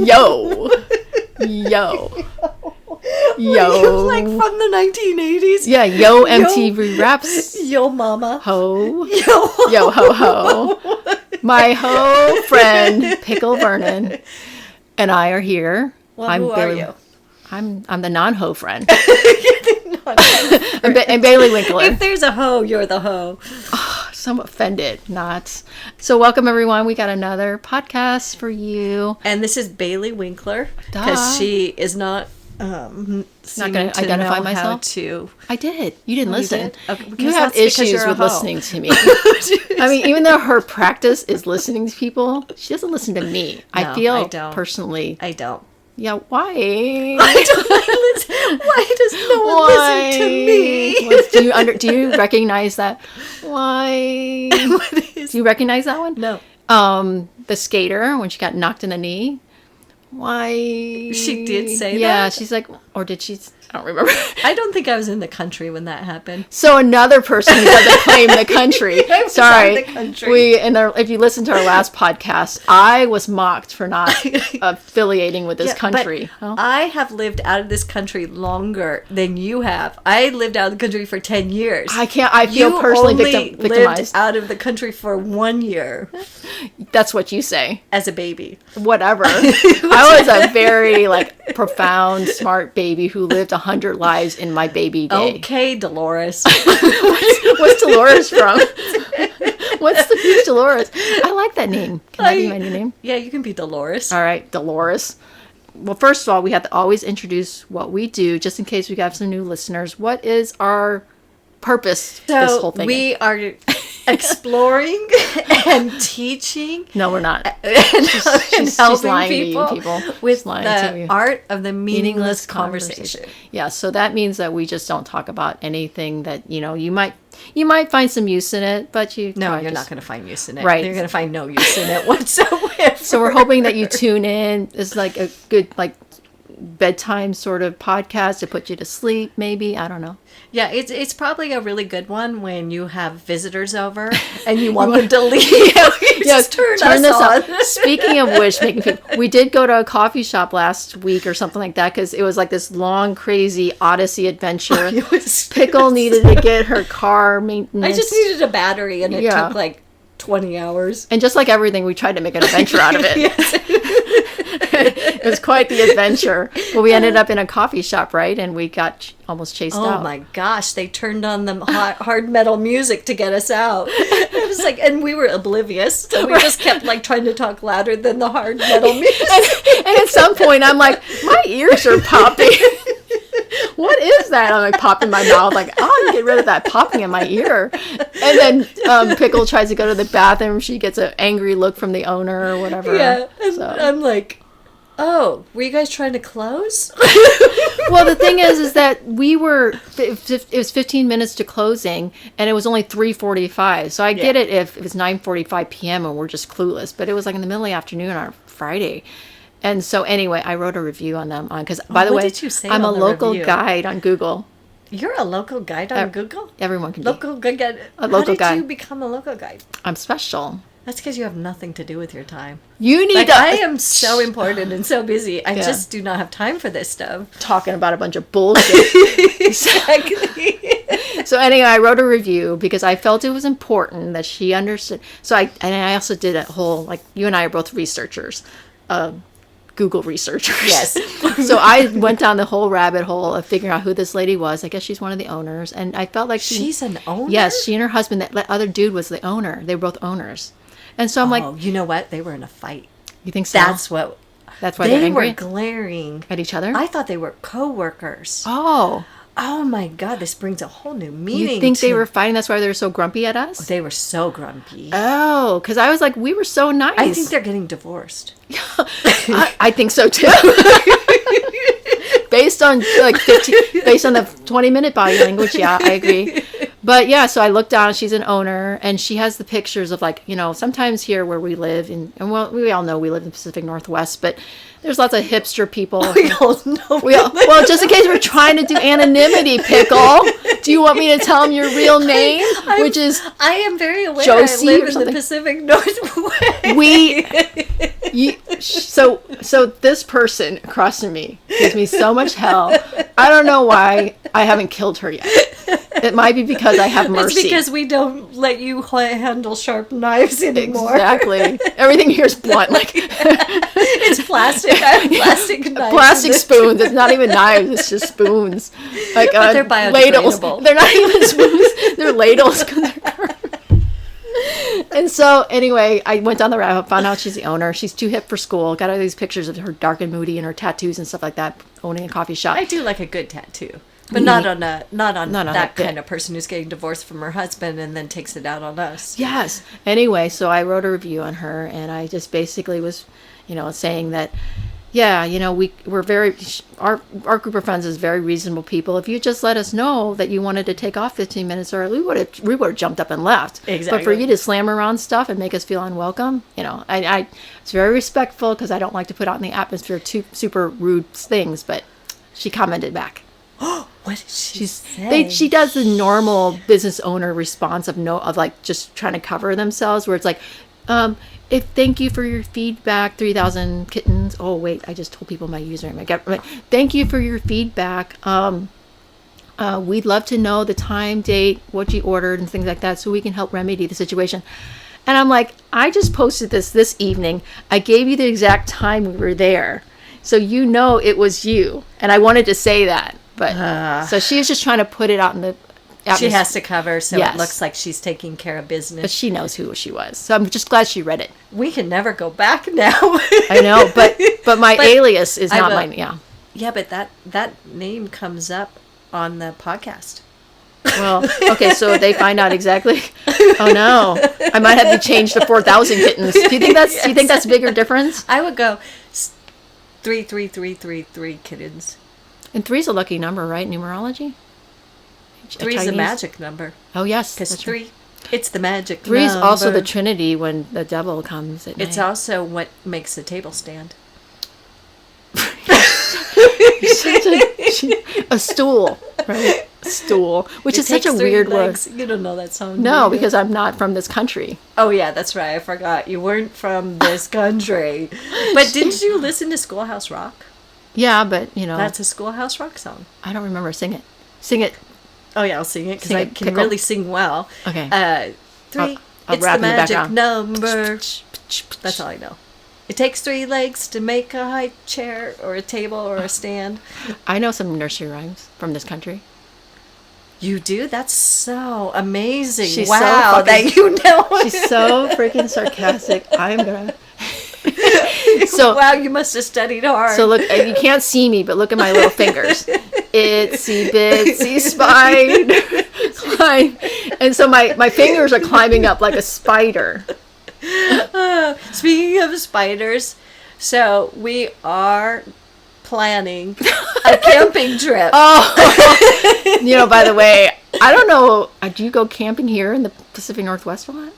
Yo. Yo. Yo. Like from the 1980s. Yeah, yo MTV Raps. Yo mama. Ho. Yo ho ho. My ho friend, Pickle Vernon, and I are here. Well, who are you? I'm the non-ho friend. And Bailey Winkler. If there's a ho, you're the ho. Oh, so I'm offended. Not. So welcome everyone. We got another podcast for you. And this is Bailey Winkler because she is not going to identify myself. I did. You didn't listen. You did? Okay, you have issues with listening to me. I mean, even though her practice is listening to people, she doesn't listen to me. No, I feel I don't. Personally. I don't. Yeah, why? Why does no one listen to me? Do you recognize that? Why? Do you recognize that one? No. The skater when she got knocked in the knee. Why? She did say that? Yeah, she's like, or did she? I don't remember. I don't think I was in the country when that happened. So another person who doesn't claim the country. Sorry. The country. If you listen to our last podcast, I was mocked for not affiliating with this country. But I have lived out of this country longer than you have. I lived out of the country for 10 years. I feel personally victimized. Lived out of the country for 1 year. That's what you say. As a baby. Whatever. I was a very profound, smart baby who lived 100 lives in my baby day. Okay, Dolores. What's Dolores from? What's the Who's Dolores? I like that name. Can that be my new name? Yeah, you can be Dolores. All right, Dolores. Well, first of all, we have to always introduce what we do, just in case we have some new listeners. What is our purpose? This whole thing. We are exploring and teaching. No, we're not. She's lying people to you, people. With the art of the meaningless conversation. Yeah, so that means that we just don't talk about anything that you might find some use in it, but you're not going to find use in it. Right, you're going to find no use in it whatsoever. So we're hoping that you tune in. It's like a good bedtime sort of podcast to put you to sleep, maybe. I don't know. Yeah, it's probably a really good one when you have visitors over and you want them to leave. Just turn this on. Speaking of which, we did go to a coffee shop last week or something like that because it was like this long, crazy Odyssey adventure. Pickle needed to get her car maintenance. I just needed a battery and it took 20 hours. And just like everything, we tried to make an adventure out of it. It was quite the adventure. Well, we ended up in a coffee shop, right? And we got almost chased out. Oh my gosh, they turned on the hard metal music to get us out. It was and we were oblivious. So we just kept trying to talk louder than the hard metal music. And at some point, I'm like, my ears are popping. What is that? I'm popping my mouth I can get rid of that popping in my ear. And then Pickle tries to go to the bathroom. She gets an angry look from the owner or whatever. Yeah, and I'm like, oh, were you guys trying to close? Well, the thing is that it was 15 minutes to closing, and it was only 3:45. So I get it if it was 9:45 p.m. and we're just clueless. But it was in the middle of the afternoon on Friday. And so anyway, I wrote a review on them because, by the way, did you say I'm a on the local review? Guide on Google. You're a local guide on Google? Everyone can local be. Guide. A local guide. How did you become a local guide? I'm special. That's because you have nothing to do with your time. You need to... I am so important and so busy. I just do not have time for this stuff. Talking about a bunch of bullshit. Exactly. So anyway, I wrote a review because I felt it was important that she understood. So I also did a whole, you and I are both researchers. Google researchers. Yes. So I went down the whole rabbit hole of figuring out who this lady was. I guess she's one of the owners. And I felt like she's an owner? Yes, she and her husband, that other dude was the owner. They were both owners. And so I'm oh, you know what? They were in a fight. You think so? That's why they're angry? They were glaring at each other? I thought they were co-workers. Oh my God, this brings a whole new meaning. You think they were fighting? That's why they were so grumpy at us? They were so grumpy. Oh, because I was like, we were so nice. I think they're getting divorced. I think so too. Based on based on the 20-minute body language, yeah, I agree. But yeah, so I looked down. She's an owner, and she has the pictures of sometimes here where we live, and well, we all know we live in the Pacific Northwest, but there's lots of hipster people. We all know. Well, just in case we're trying to do anonymity, Pickle. Do you want me to tell them your real name, which is I am very aware. Josie I live in the Pacific Northwest. So this person across from me gives me so much hell. I don't know why I haven't killed her yet. It might be because I have mercy. It's because we don't let you handle sharp knives anymore. Exactly. Everything here is blunt. Like it's plastic. I have plastic knives. Plastic spoons. It's not even knives. It's just spoons. Like but they're biodegradable. Ladles. They're not even spoons. They're ladles. And so, anyway, I went down the rabbit hole, found out she's the owner. She's too hip for school. Got all these pictures of her dark and moody and her tattoos and stuff like that, owning a coffee shop. I do like a good tattoo. But not on that kind of person who's getting divorced from her husband and then takes it out on us. Yes. Anyway, so I wrote a review on her, and I just basically was, saying that, yeah, we're very, our group of friends is very reasonable people. If you just let us know that you wanted to take off 15 minutes early, we would have jumped up and left. Exactly. But for you to slam around stuff and make us feel unwelcome, I it's very respectful because I don't like to put out in the atmosphere super rude things, but she commented back. What did she say? She does the normal business owner response of like just trying to cover themselves, where it's like, thank you for your feedback, 3,000 kittens. Oh wait, I just told people my username. Thank you for your feedback. We'd love to know the time, date, what you ordered, and things like that, so we can help remedy the situation. And I'm like, I just posted this evening. I gave you the exact time we were there, so it was you. And I wanted to say that. But so she was just trying to put it out in the atmosphere. She has to cover so it looks like she's taking care of business. But she knows who she was. So I'm just glad she read it. We can never go back now. I know, but my alias is not mine. Yeah. Yeah, but that name comes up on the podcast. Well, okay, so they find out exactly. Oh no, I might have to change to 4,000 kittens. Do you think that's a bigger difference? I would go 33333 kittens. And 3's a lucky number, right? Numerology? 3's a magic number. Oh, yes. Because 3, it's the magic 3 number. 3's also the Trinity when the devil comes at night. It's also what makes the table stand. A stool, right? Stool, which is such a weird word. You don't know that song. No, because I'm not from this country. Oh, yeah, that's right. I forgot. You weren't from this country. But didn't you listen to Schoolhouse Rock? Yeah, but, That's a Schoolhouse Rock song. I don't remember. Sing it. Sing it. Oh, yeah, I'll sing it because I can really sing well. Okay. 3, it's the magic number. That's all I know. It takes 3 legs to make a high chair or a table or a stand. I know some nursery rhymes from this country. You do? That's so amazing. She's wow, that you know. She's so freaking sarcastic. I'm going to... Wow, you must have studied hard. So look, you can't see me, but look at my little fingers. Itsy bitsy spider climb. And so my fingers are climbing up like a spider. Speaking of spiders, so we are planning a camping trip. Oh, by the way, I don't know. Do you go camping here in the Pacific Northwest a lot?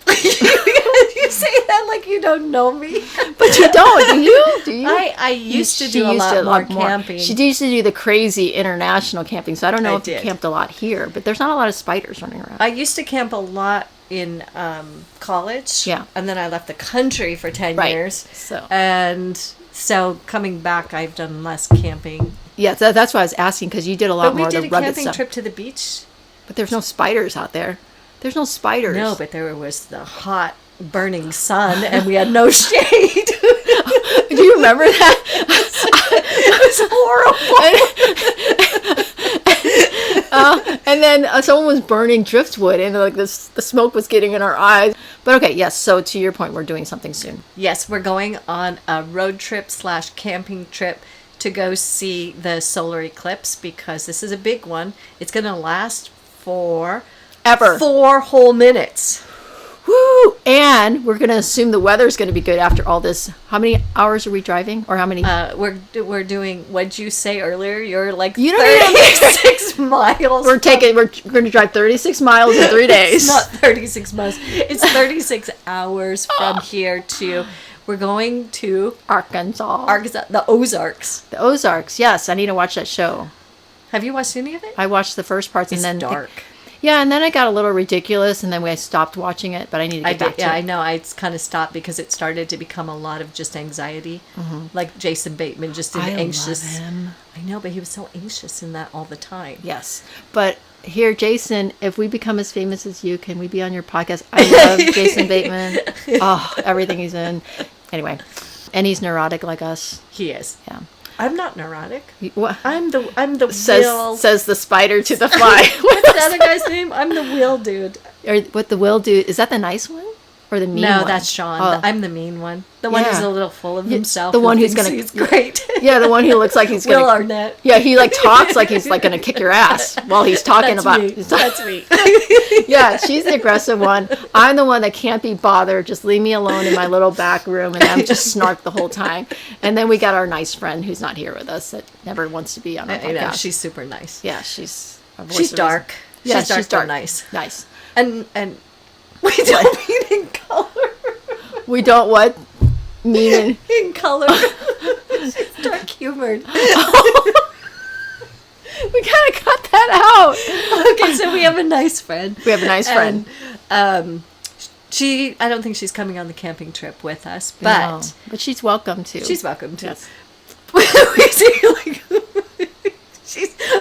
You say that like you don't know me. But you don't, do you? I used to do a lot more camping. She used to do the crazy international camping, so I don't know if you camped a lot here, but there's not a lot of spiders running around. I used to camp a lot in college. Yeah. And then I left the country for 10 years. So coming back, I've done less camping. Yeah, that's why I was asking, because you did a lot more of the rugged stuff. But we did a camping trip to the beach. But there's no spiders out there. There's no spiders. No, but there was the hot, burning sun, and we had no shade. Do you remember that? It was horrible. And then someone was burning driftwood, and like the smoke was getting in our eyes. But okay, yes. So to your point, we're doing something soon. Yes, we're going on a road trip / camping trip to go see the solar eclipse, because this is a big one. It's going to last for... Ever. 4 whole minutes. Woo! And we're going to assume the weather's going to be good after all this. How many hours are we driving? Or how many? We're doing, what'd you say earlier? You're like you 36 miles. We're going to drive 36 miles in 3 days. It's not 36 miles. It's 36 hours from here to... We're going to... Arkansas. The Ozarks. The Ozarks, yes. I need to watch that show. Have you watched any of it? I watched the first parts. It's and then dark. Yeah, and then it got a little ridiculous, and then I stopped watching it, but I need to get back to it. Yeah, I know. I kind of stopped because it started to become a lot of just anxiety. Like Jason Bateman, just an anxious. Love him. I know, but he was so anxious in that all the time. Yes, but here, Jason, if we become as famous as you, can we be on your podcast? I love Jason Bateman. Oh, everything he's in. Anyway, and he's neurotic like us. He is. Yeah. I'm not neurotic. What? I'm the wheel. Says the spider to the fly. What's the other guy's name? I'm the wheel dude. Or what the will do? Is that the nice one or the mean one? No, that's Sean. Oh. I'm the mean one. The one who's a little full of himself. The one who's thinks gonna. he's great. Yeah, the one who looks like he's Will gonna. Arnett. Yeah, he like talks like he's like gonna kick your ass while he's talking That's about. me. That's me. Yeah, she's the aggressive one. I'm the one that can't be bothered. Just leave me alone in my little back room, and I'm just snark the whole time. And then we got our nice friend who's not here with us that never wants to be on our podcast. I know, she's super nice. Yeah, she's dark. Yeah, she's dark. Nice. Nice. And we don't mean in color. We don't what? Mean in color. She's dark humored. We gotta cut that out. Okay, so we have a nice friend. We have a nice friend. I don't think she's coming on the camping trip with us, but but she's welcome to. She's welcome to. Yes.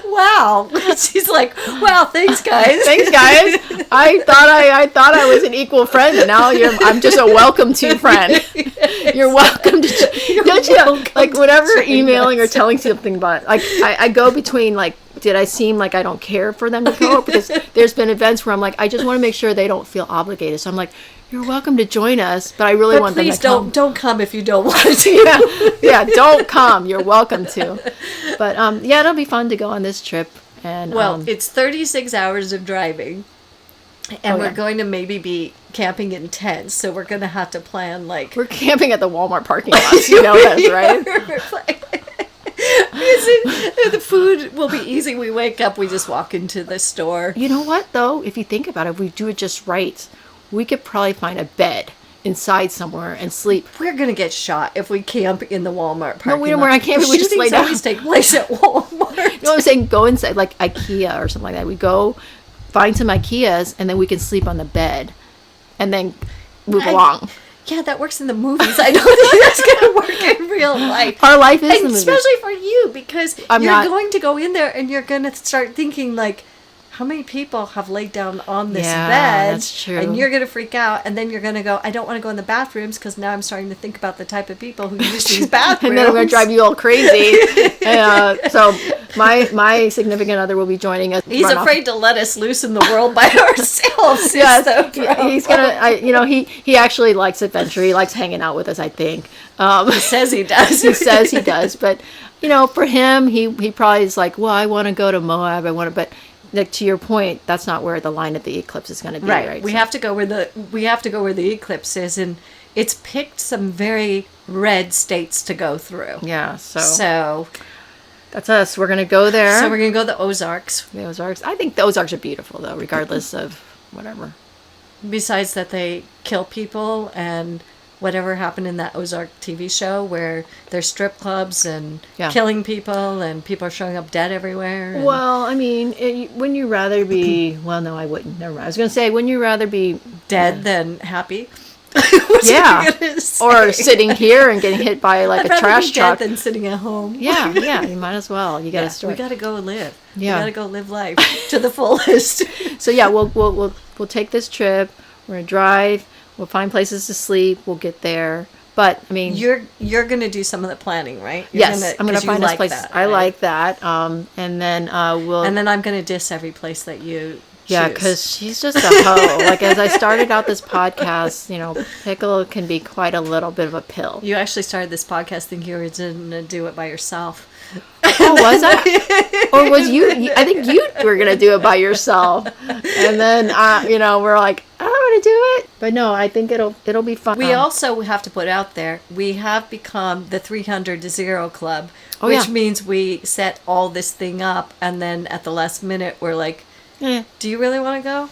Wow. She's like, wow, thanks guys. Thanks guys. I thought I was an equal friend, and now I'm just a welcome to friend. Yes. You're welcome to. Don't you like whenever emailing or telling something about like I go between like, did I seem like I don't care for them to go? Because there's been events where I'm like, I just want to make sure they don't feel obligated. So I'm like, you're welcome to join us, but I really want them to come. Please don't come if you don't want to. Yeah, don't come. You're welcome to. But yeah, it'll be fun to go on this trip. And it's 36 hours of driving, and we're going to maybe be camping in tents. So we're going to have to plan like we're camping at the Walmart parking lot. You know this, right? The food will be easy. We wake up, we just walk into the store. You know what though? If you think about it, if we do it just right, we could probably find a bed inside somewhere and sleep. We're gonna get shot if we camp in the Walmart parking lot. No, we're not camping. We just lay down. Always take place at Walmart. You know what I'm saying? Go inside, like IKEA or something like that. We go find some IKEAs, and then we can sleep on the bed, and then move along. Yeah, that works in the movies. I don't think that's gonna work in real life. Our life is the movie, especially for you, because you're going to go in there and you're gonna start thinking like, how many people have laid down on this bed? That's true. And you're going to freak out, and then you're going to go, I don't want to go in the bathrooms because now I'm starting to think about the type of people who use these bathrooms. And then I'm going to drive you all crazy. So my significant other will be joining us. He's afraid to let us loose in the world by ourselves. Yes, he's going to, he actually likes adventure. He likes hanging out with us, I think. He says he does. He says he does. But, for him, he probably is like, well, I want to go to Moab. But... Like to your point, that's not where the line of the eclipse is going to be, right? We have to go where the eclipse is, and it's picked some very red states to go through. Yeah, so that's us. We're going to go there. So we're going to go to the Ozarks. The Ozarks. I think the Ozarks are beautiful, though, regardless of whatever. Besides that, they kill people and whatever happened in that Ozark TV show where there's strip clubs and killing people and people are showing up dead everywhere. And... Well, I mean, wouldn't you rather be... Well, no, I wouldn't. Never mind. I was going to say, wouldn't you rather be... Dead than happy? Yeah. Or sitting here and getting hit by like a trash truck. Dead than sitting at home. Yeah, you might as well. You got to start. We got to go live. Yeah. We got to go live life to the fullest. So yeah, we'll take this trip. We're going to drive. We'll find places to sleep. We'll get there. But I mean, you're going to do some of the planning, right? I'm going to find us places. I like that. And then we'll. And then I'm going to diss every place that you. Yeah, because she's just a hoe. Like as I started out this podcast, pickle can be quite a little bit of a pill. You actually started this podcast thinking you were going to do it by yourself. Oh, was I? Or was you? I think you were going to do it by yourself. And then, we're like, I don't want to do it. But no, I think it'll be fun. We also have to put out there, we have become the 300 to 0 club, which means we set all this thing up. And then at the last minute, we're like, do you really want to go?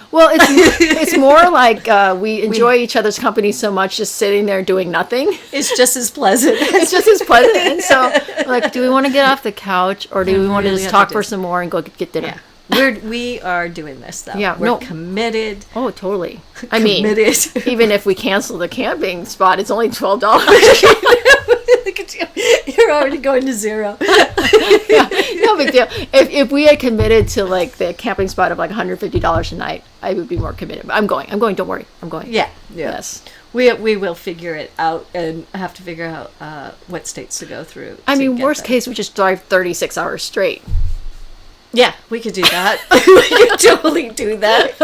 Well, it's more like we enjoy each other's company so much, just sitting there doing nothing. It's just as pleasant. It's just as pleasant. And so, like, do we want to get off the couch or do we want to just talk for some more and go get dinner? We are doing this though. Yeah, we're committed. Oh, totally. I mean, even if we cancel the camping spot, it's only $12. Look at you. You're already going to zero. Yeah, no big deal. If we had committed to like the camping spot of like $150 a night, I would be more committed. But I'm going. Don't worry. I'm going. Yeah. Yes. We will figure it out and have to figure out what states to go through. I mean, worst case, we just drive 36 hours straight. Yeah, we could do that. We could totally do that.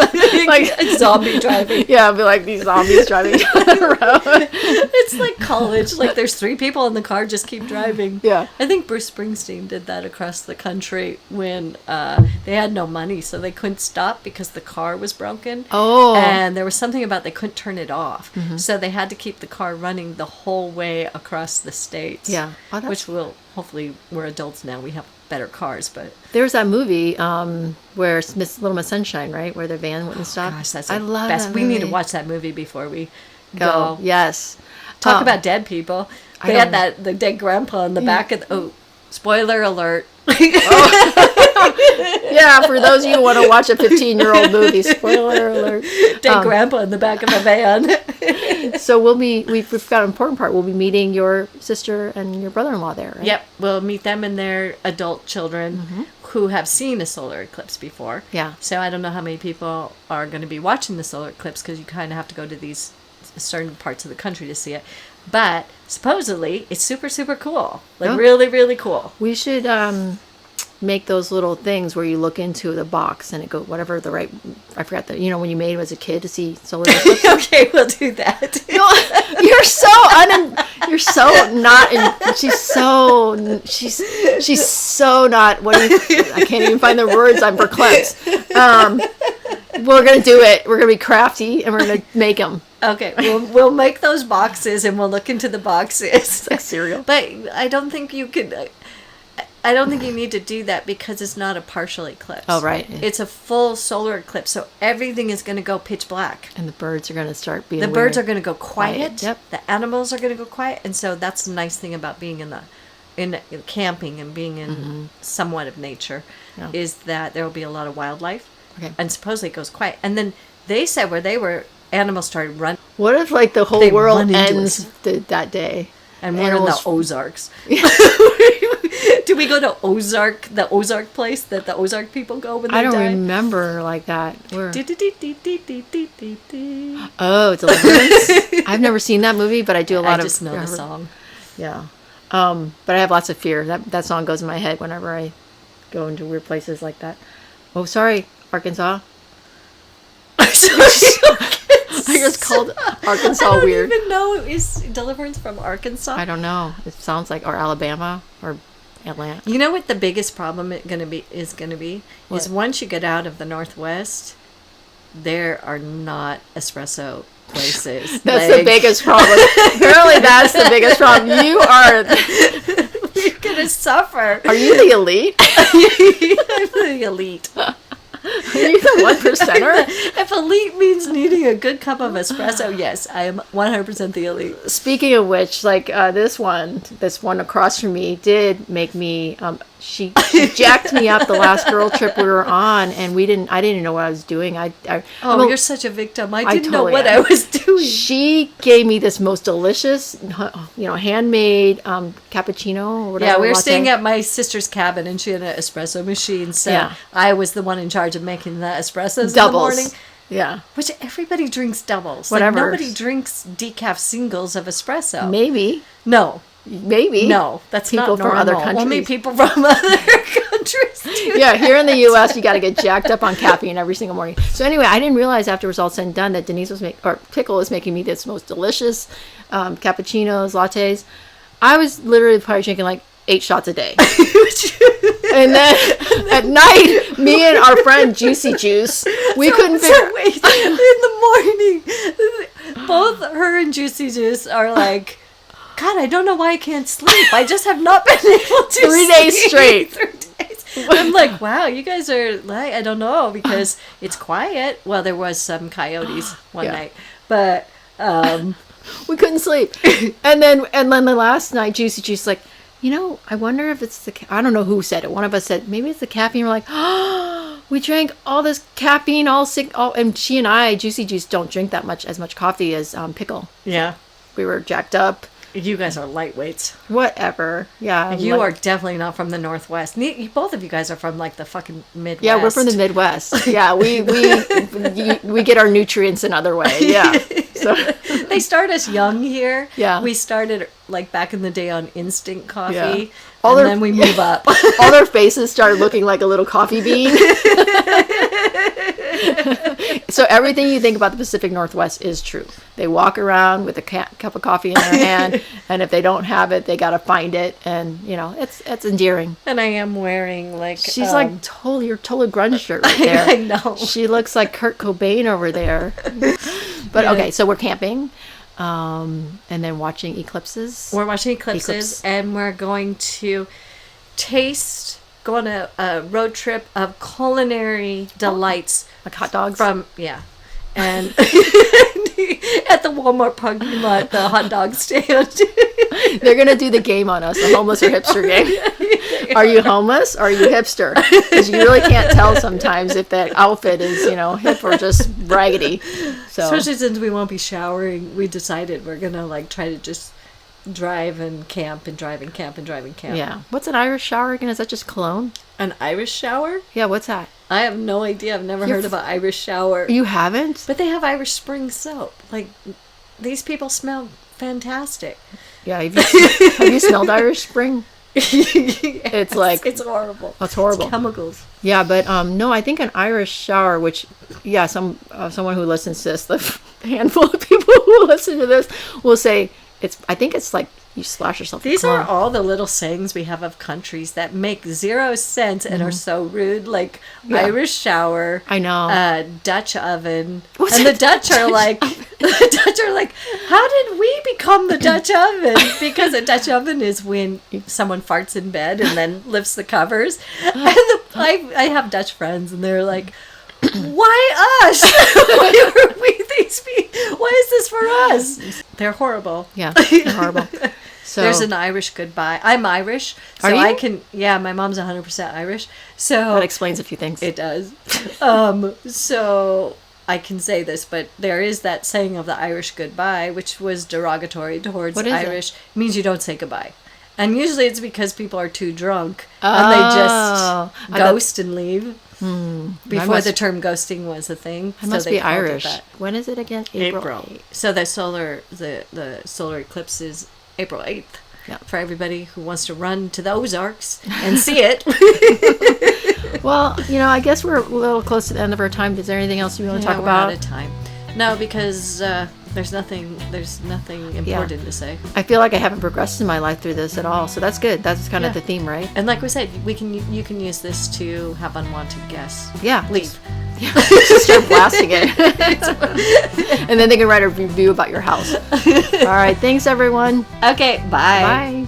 Like zombie driving. Yeah, it'd be like these zombies driving down the road. It's like college. Like there's 3 people in the car, just keep driving. Yeah. I think Bruce Springsteen did that across the country when they had no money, so they couldn't stop because the car was broken. Oh. And there was something about they couldn't turn it off. Mm-hmm. So they had to keep the car running the whole way across the states. Yeah. Oh, which will, hopefully, we're adults now. We have better cars, but there's that movie where it's Little Miss Sunshine, right, where the van wouldn't stop. Gosh, that's I love best. that We movie. need to watch that movie before we go. Yes. Talk about dead people. They had the dead grandpa in the back of the, spoiler alert. Yeah, for those of you who want to watch a 15-year-old movie, spoiler alert. Dead grandpa in the back of a van. So we've got an important part. We'll be meeting your sister and your brother-in-law there, right? Yep, we'll meet them and their adult children who have seen a solar eclipse before. Yeah. So I don't know how many people are going to be watching the solar eclipse because you kind of have to go to these certain parts of the country to see it. But supposedly it's super, super cool. Like really, really cool. We should make those little things where you look into the box and it go whatever the right. I forgot that when you made it as a kid to see solar eclipse. Okay, we'll do that. No, you're so not. She's so not. What do you? I can't even find the words. I'm verklempt. We're gonna do it. We're gonna be crafty and we're gonna make them. Okay, we'll make those boxes and we'll look into the boxes. It's like cereal. But I don't think you could. I don't think you need to do that because it's not a partial eclipse. Oh, right. It's a full solar eclipse, so everything is going to go pitch black. And the birds are going to start being The birds are going to go quiet. Yep. The animals are going to go quiet, and so that's the nice thing about being in camping and being in somewhat of nature, is that there will be a lot of wildlife. Okay. And supposedly it goes quiet. And then they said where they were, animals started running. What if like the whole world ends that day? And we're in the Ozarks. Do we go to the Ozark place that the Ozark people go when they die? I don't remember like that. Oh, Deliverance. I've never seen that movie, but I do a lot of. I just know the song. Yeah, but I have lots of fear. That song goes in my head whenever I go into weird places like that. Oh, sorry, Arkansas. I just called Arkansas weird. I don't even know. Is Deliverance from Arkansas? I don't know. It sounds like or Alabama or Atlanta. You know what the biggest problem is going to be is once you get out of the Northwest, there are not espresso places. That's the biggest problem. Apparently, that's the biggest problem. You're gonna suffer. Are you the elite? I'm the elite. Are you the 1%er? If elite means needing a good cup of espresso, yes, I am 100% the elite. Speaking of which, like this one across from me did make me. She jacked me up the last girl trip we were on, and I didn't even know what I was doing. You're such a victim. I didn't know what I was doing. She gave me this most delicious, handmade cappuccino or whatever. Yeah, we were latte. staying at my sister's cabin, and she had an espresso machine, so I was the one in charge of making the espressos doubles. In the morning. Yeah. Which everybody drinks doubles. Whatever. Like, nobody drinks decaf singles of espresso. Maybe. No. Maybe. No, that's people not normal. from other countries. Only people from other countries do Yeah, here in the U.S., you got to get jacked up on caffeine every single morning. So anyway, I didn't realize after it was all said and done that Pickle was making me this most delicious cappuccinos, lattes. I was literally probably drinking like 8 shots a day. And then at night, me and our friend Juicy Juice, we couldn't figure. Wait, in the morning, both her and Juicy Juice are like, God, I don't know why I can't sleep. I just have not been able to 3 days straight. 3 days. I'm like, wow, you guys are like, I don't know, because it's quiet. Well, there was some coyotes one night, but we couldn't sleep. And then the last night, Juicy Juice like, I wonder if it's I don't know who said it. One of us said, maybe it's the caffeine. We're like, oh, we drank all this caffeine, all sick, and she and I, Juicy Juice, don't drink as much coffee as Pickle. Yeah. We were jacked up. You guys are lightweights. Whatever. Yeah. You are definitely not from the Northwest. Both of you guys are from like the fucking Midwest. Yeah, we're from the Midwest. Yeah, we get our nutrients another way. Yeah. So they start us young here. Yeah. We started like back in the day on instant coffee. Yeah. And then we move up. All their faces started looking like a little coffee bean. So everything you think about the Pacific Northwest is true. They walk around with a cup of coffee in their hand, and if they don't have it, they got to find it, and it's endearing. And I am wearing like she's like your totally grunge shirt right there. I know. She looks like Kurt Cobain over there. But okay, so we're camping, and then watching eclipses. We're watching eclipses, and we're going to go on a road trip of culinary delights. Like hot dogs? And at the Walmart parking lot, the hot dog stand. They're going to do the game on us, the homeless or hipster game. Are you homeless or are you hipster? Because you really can't tell sometimes if that outfit is, hip or just raggedy. So especially since we won't be showering, we decided we're going to like try to just drive and camp and drive and camp and drive and camp. Yeah. What's an Irish shower again? Is that just cologne? An Irish shower? Yeah, what's that? I have no idea. I've never heard of an Irish shower. You haven't? But they have Irish Spring soap. Like, these people smell fantastic. Yeah, have you smelled Irish Spring? It's like... It's horrible. It's horrible. It's chemicals. Yeah, but no, I think an Irish shower, which, yeah, someone who listens to this, the handful of people who listen to this will say, I think it's like you splash yourself. These are all the little sayings we have of countries that make zero sense and are so rude. Like Irish shower. I know. Dutch oven. And the Dutch are like, how did we become the Dutch oven? Because a Dutch oven is when someone farts in bed and then lifts the covers. And I have Dutch friends and they're like, why us? Why are we these people? Why is this for us? They're horrible. Yeah, they're horrible. So there's an Irish goodbye. I'm Irish, so are you? I can. Yeah, my mom's 100% Irish, so that explains a few things. It does. So I can say this, but there is that saying of the Irish goodbye, which was derogatory towards Irish. It means you don't say goodbye. And usually it's because people are too drunk and they just ghost and leave. Before the term ghosting was a thing. I must be Irish. When is it again? April. So the solar eclipse is April 8th. Yeah. For everybody who wants to run to the Ozarks and see it. Well, I guess we're a little close to the end of our time. Is there anything else you want to talk about? We're out of time. No, because there's nothing important to say. I feel like I haven't progressed in my life through this at all, so that's good. That's kind of the theme, right? And like we said, you can use this to have unwanted guests. Yeah. Leave. Yeah. Just start blasting it. And then they can write a review about your house. All right. Thanks, everyone. Okay. Bye. Bye.